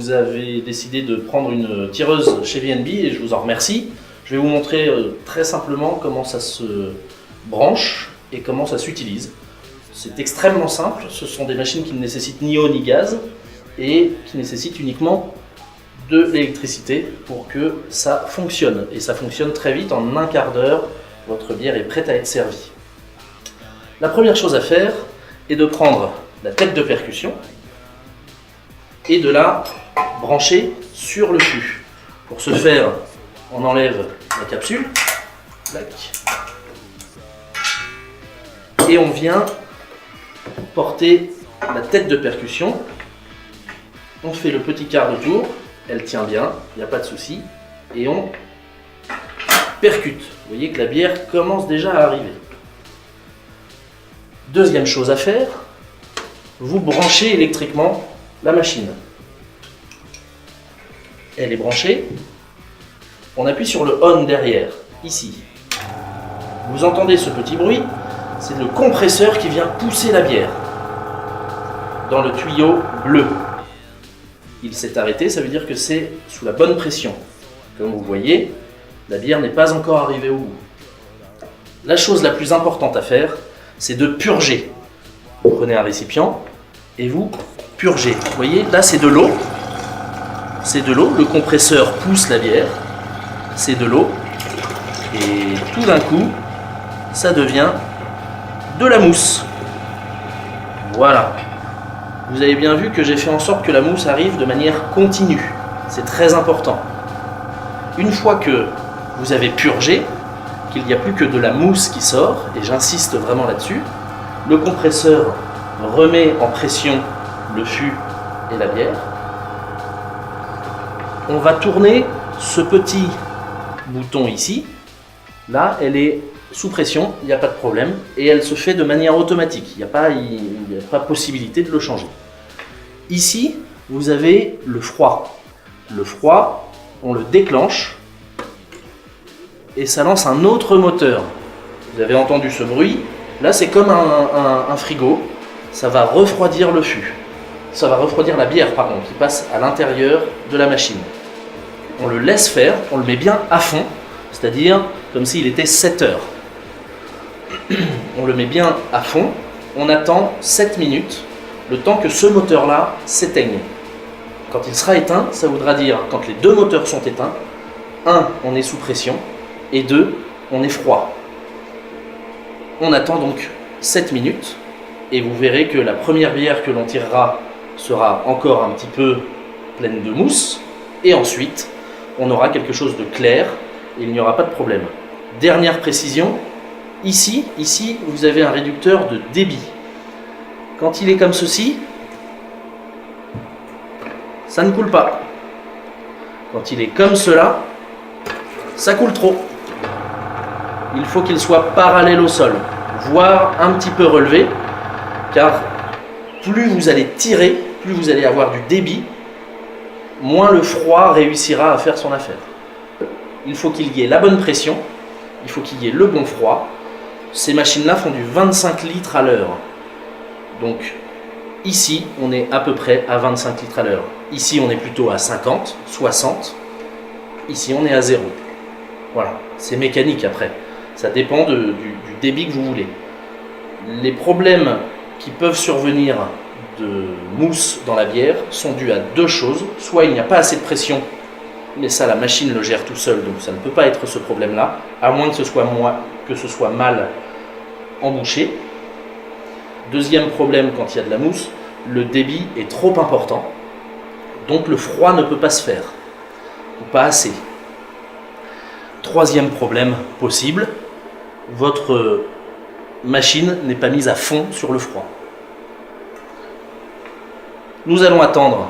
vous avez décidé de prendre une tireuse chez VNB et je vous en remercie. Je vais vous montrer très simplement comment ça se branche et comment ça s'utilise. C'est extrêmement simple, ce sont des machines qui ne nécessitent ni eau ni gaz et qui nécessitent uniquement de l'électricité pour que ça fonctionne. Et ça fonctionne très vite, en un quart d'heure, votre bière est prête à être servie. La première chose à faire est de prendre la tête de percussion et de la brancher sur le fût. Pour ce faire, on enlève la capsule et on vient porter la tête de percussion. On fait le petit quart de tour, elle tient bien, il n'y a pas de souci, et on percute. Vous voyez que la bière commence déjà à arriver. Deuxième chose à faire, vous branchez électriquement la machine. Elle est branchée. On appuie sur le on derrière, ici. Vous entendez ce petit bruit, c'est le compresseur qui vient pousser la bière dans le tuyau bleu. Il s'est arrêté, ça veut dire que c'est sous la bonne pression. Comme vous voyez, la bière n'est pas encore arrivée au bout. La chose la plus importante à faire, c'est de purger. Vous prenez un récipient et vous purgez. Vous voyez, là c'est de l'eau. C'est de l'eau, le compresseur pousse la bière. C'est de l'eau. Et tout d'un coup, ça devient de la mousse. Voilà. Vous avez bien vu que j'ai fait en sorte que la mousse arrive de manière continue. C'est très important. Une fois que vous avez purgé, qu'il n'y a plus que de la mousse qui sort, et j'insiste vraiment là-dessus, le compresseur remet en pression le fût et la bière. On va tourner ce petit bouton ici. Là, elle est sous pression, il n'y a pas de problème, et elle se fait de manière automatique. Il n'y a pas possibilité de le changer. Ici, vous avez le froid. Le froid, on le déclenche et ça lance un autre moteur. Vous avez entendu ce bruit. Là, c'est comme un frigo. Ça va refroidir le fût. Ça va refroidir la bière, pardon, qui passe à l'intérieur de la machine. On le laisse faire, on le met bien à fond, c'est-à-dire comme s'il était 7 heures. On le met bien à fond, on attend 7 minutes, le temps que ce moteur-là s'éteigne. Quand il sera éteint, ça voudra dire, quand les deux moteurs sont éteints, 1, on est sous pression, et 2, on est froid. On attend donc 7 minutes, et vous verrez que la première bière que l'on tirera sera encore un petit peu pleine de mousse, et ensuite, on aura quelque chose de clair, et il n'y aura pas de problème. Dernière précision, ici, vous avez un réducteur de débit. Quand il est comme ceci, ça ne coule pas. Quand il est comme cela, ça coule trop. Il faut qu'il soit parallèle au sol, voire un petit peu relevé, car plus vous allez tirer, plus vous allez avoir du débit, moins le froid réussira à faire son affaire. Il faut qu'il y ait la bonne pression, il faut qu'il y ait le bon froid. Ces machines-là font du 25 litres à l'heure. Donc ici, on est à peu près à 25 litres à l'heure. Ici, on est plutôt à 50, 60. Ici, on est à 0. Voilà, c'est mécanique après. Ça dépend du débit que vous voulez. Les problèmes qui peuvent survenir de mousse dans la bière sont dus à deux choses. Soit il n'y a pas assez de pression, mais ça la machine le gère tout seul, donc ça ne peut pas être ce problème-là, à moins que ce soit mal embouché. Deuxième problème quand il y a de la mousse, le débit est trop important, donc le froid ne peut pas se faire, ou pas assez. Troisième problème possible, votre machine n'est pas mise à fond sur le froid. Nous allons attendre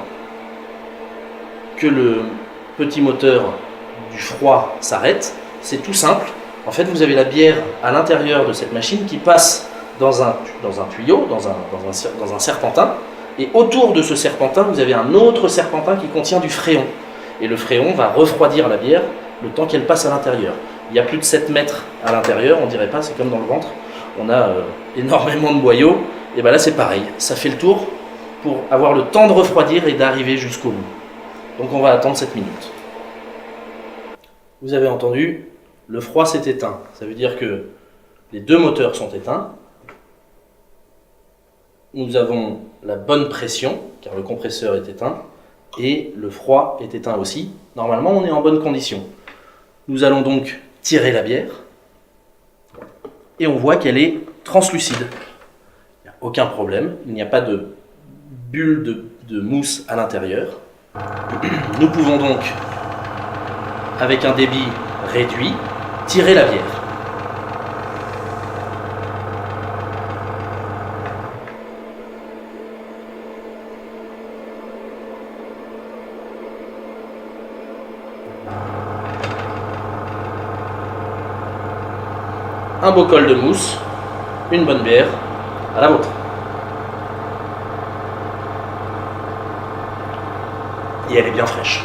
que le petit moteur du froid s'arrête. C'est tout simple. En fait, vous avez la bière à l'intérieur de cette machine qui passe dans un tuyau, dans un serpentin. Et autour de ce serpentin, vous avez un autre serpentin qui contient du fréon. Et le fréon va refroidir la bière le temps qu'elle passe à l'intérieur. Il y a plus de 7 mètres à l'intérieur, on dirait pas, c'est comme dans le ventre. On a énormément de boyaux. Et bien là, c'est pareil. Ça fait le tour pour avoir le temps de refroidir et d'arriver jusqu'au bout. Donc on va attendre 7 minutes. Vous avez entendu, le froid s'est éteint. Ça veut dire que les deux moteurs sont éteints. Nous avons la bonne pression, car le compresseur est éteint, et le froid est éteint aussi. Normalement, on est en bonne condition. Nous allons donc tirer la bière, et on voit qu'elle est translucide. Il n'y a aucun problème, il n'y a pas de bulle de mousse à l'intérieur. Nous pouvons donc, avec un débit réduit, tirer la bière. Un beau col de mousse, une bonne bière, à la vôtre. Et elle est bien fraîche.